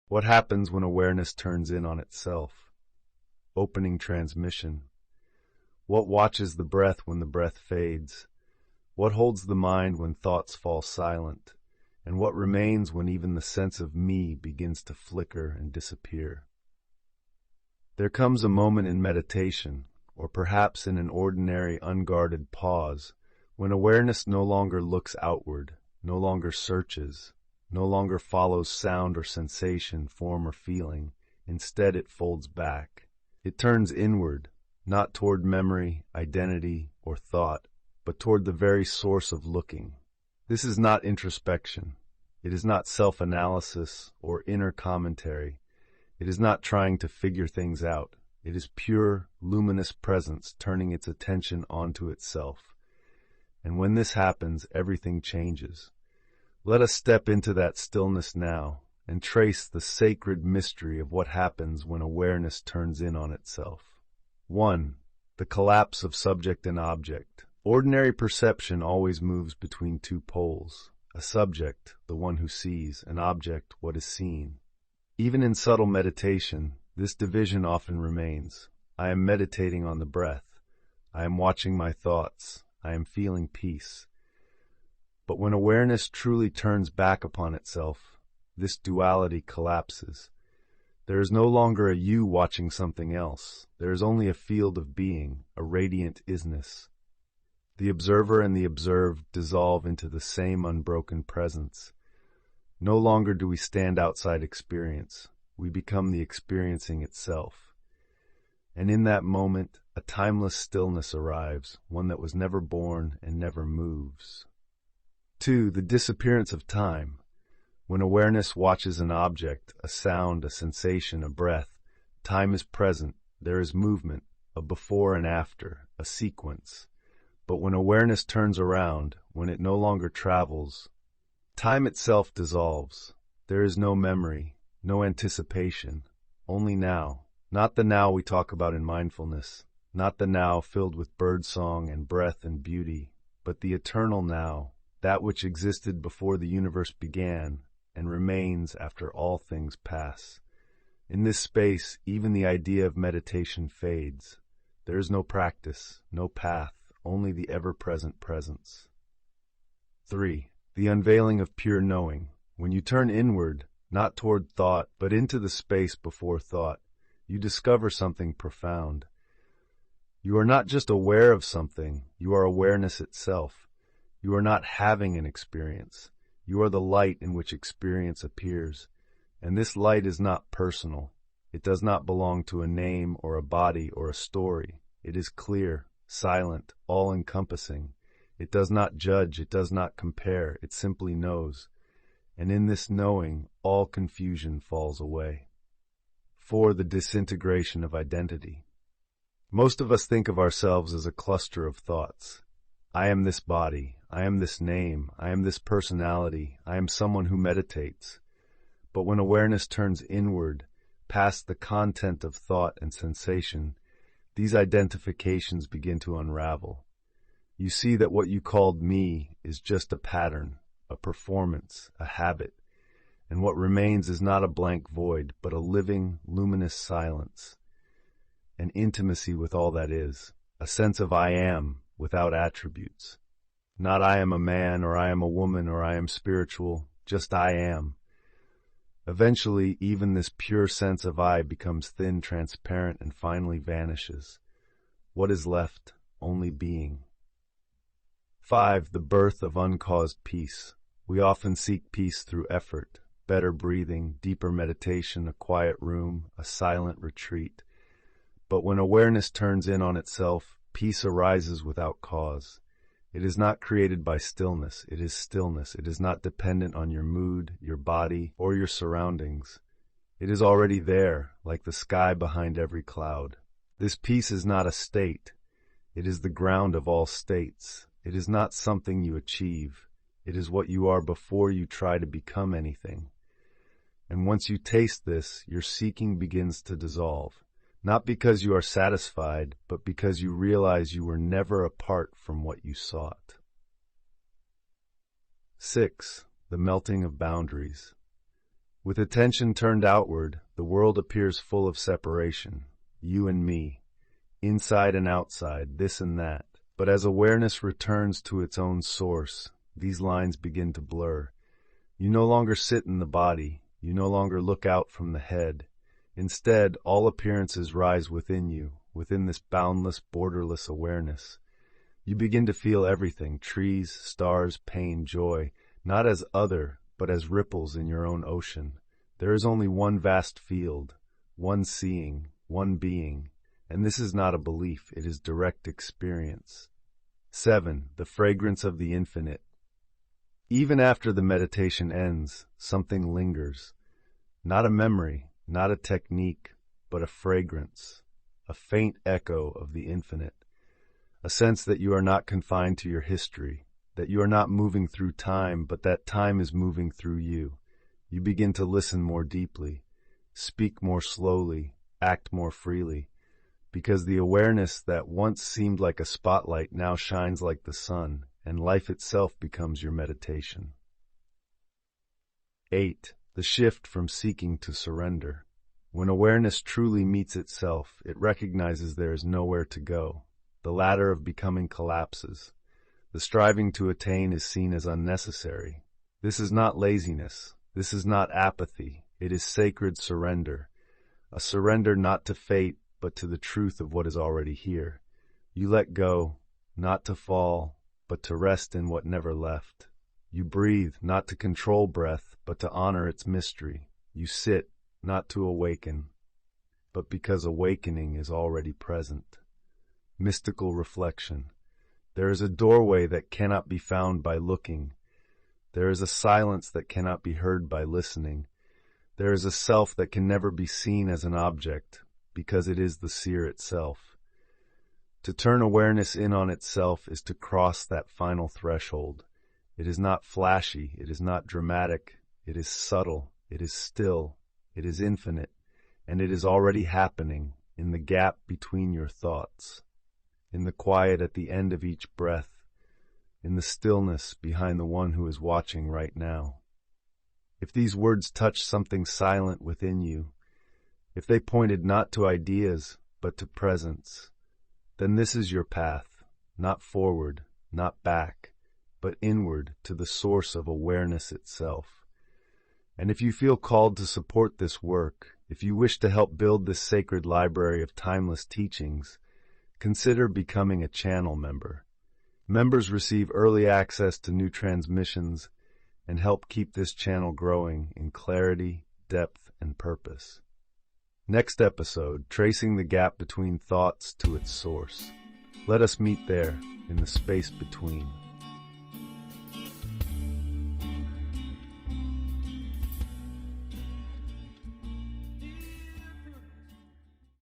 What happens when awareness turns in on itself? Opening transmission. What watches the breath when the breath fades? What holds the mind when thoughts fall silent? And what remains when even the sense of me begins to flicker and disappear? There comes a moment in meditation, or perhaps in an ordinary unguarded pause, when awareness no longer looks outward, no longer searches, no longer follows sound or sensation, form or feeling. Instead, it folds back. It turns inward, not toward memory, identity, or thought, but toward the very source of looking. This is not introspection. It is not self-analysis or inner commentary. It is not trying to figure things out. It is pure, luminous presence turning its attention onto itself. And when this happens, everything changes. Let us step into that stillness now and trace the sacred mystery of what happens when awareness turns in on itself. 1. The collapse of subject and object. Ordinary perception always moves between two poles. A subject, the one who sees, an object, what is seen. Even in subtle meditation, this division often remains. I am meditating on the breath. I am watching my thoughts. I am feeling peace. But when awareness truly turns back upon itself, this duality collapses. There is no longer a you watching something else. There is only a field of being, a radiant isness. The observer and the observed dissolve into the same unbroken presence. No longer do we stand outside experience. We become the experiencing itself. And in that moment, a timeless stillness arrives, one that was never born and never moves. 2. The disappearance of time. When awareness watches an object, a sound, a sensation, a breath, time is present. There is movement, a before and after, a sequence. But when awareness turns around, when it no longer travels, time itself dissolves. There is no memory, no anticipation, only now. Not the now we talk about in mindfulness, not the now filled with birdsong and breath and beauty, but the eternal now, that which existed before the universe began and remains after all things pass. In this space, even the idea of meditation fades. There is no practice, no path, only the ever-present presence. 3. The unveiling of pure knowing. When you turn inward, not toward thought, but into the space before thought, you discover something profound. You are not just aware of something, you are awareness itself. You are not having an experience. You are the light in which experience appears. And this light is not personal. It does not belong to a name or a body or a story. It is clear, silent, all-encompassing. It does not judge, it does not compare, it simply knows. And in this knowing, all confusion falls away. 4. The disintegration of identity. Most of us think of ourselves as a cluster of thoughts. I am this body, I am this name, I am this personality, I am someone who meditates. But when awareness turns inward, past the content of thought and sensation, these identifications begin to unravel. You see that what you called me is just a pattern, a performance, a habit, and what remains is not a blank void, but a living, luminous silence, an intimacy with all that is, a sense of I am without attributes. Not I am a man, or I am a woman, or I am spiritual, just I am. Eventually, even this pure sense of I becomes thin, transparent, and finally vanishes. What is left? Only being. 5. The birth of uncaused peace. We often seek peace through effort, better breathing, deeper meditation, a quiet room, a silent retreat. But when awareness turns in on itself, peace arises without cause. It is not created by stillness. It is stillness. It is not dependent on your mood, your body, or your surroundings. It is already there, like the sky behind every cloud. This peace is not a state. It is the ground of all states. It is not something you achieve. It is what you are before you try to become anything. And once you taste this, your seeking begins to dissolve. Not because you are satisfied, but because you realize you were never apart from what you sought. 6. The melting of boundaries. With attention turned outward, the world appears full of separation. You and me, inside and outside, this and that. But as awareness returns to its own source, these lines begin to blur. You no longer sit in the body. You no longer look out from the head. Instead, all appearances rise within you, within this boundless, borderless awareness. You begin to feel everything, trees, stars, pain, joy, not as other, but as ripples in your own ocean. There is only one vast field, one seeing, one being, and this is not a belief, it is direct experience. 7. The fragrance of the infinite. Even after the meditation ends, something lingers. Not a memory, not a technique, but a fragrance, a faint echo of the infinite. A sense that you are not confined to your history, that you are not moving through time, but that time is moving through you. You begin to listen more deeply, speak more slowly, act more freely, because the awareness that once seemed like a spotlight now shines like the sun, and life itself becomes your meditation. 8. The shift from seeking to surrender. When awareness truly meets itself, it recognizes there is nowhere to go. The ladder of becoming collapses. The striving to attain is seen as unnecessary. This is not laziness. This is not apathy. It is sacred surrender. A surrender not to fate, but to the truth of what is already here. You let go, not to fall, but to rest in what never left. You breathe, not to control breath, but to honor its mystery. You sit, not to awaken, but because awakening is already present. Mystical reflection. There is a doorway that cannot be found by looking. There is a silence that cannot be heard by listening. There is a self that can never be seen as an object, because it is the seer itself. To turn awareness in on itself is to cross that final threshold. It is not flashy, it is not dramatic, it is subtle, it is still, it is infinite, and it is already happening in the gap between your thoughts, in the quiet at the end of each breath, in the stillness behind the one who is watching right now. If these words touch something silent within you, if they pointed not to ideas, but to presence, then this is your path, not forward, not back, but inward to the source of awareness itself. And if you feel called to support this work, if you wish to help build this sacred library of timeless teachings, consider becoming a channel member. Members receive early access to new transmissions and help keep this channel growing in clarity, depth, and purpose. Next episode, tracing the gap between thoughts to its source. Let us meet there, in the space between.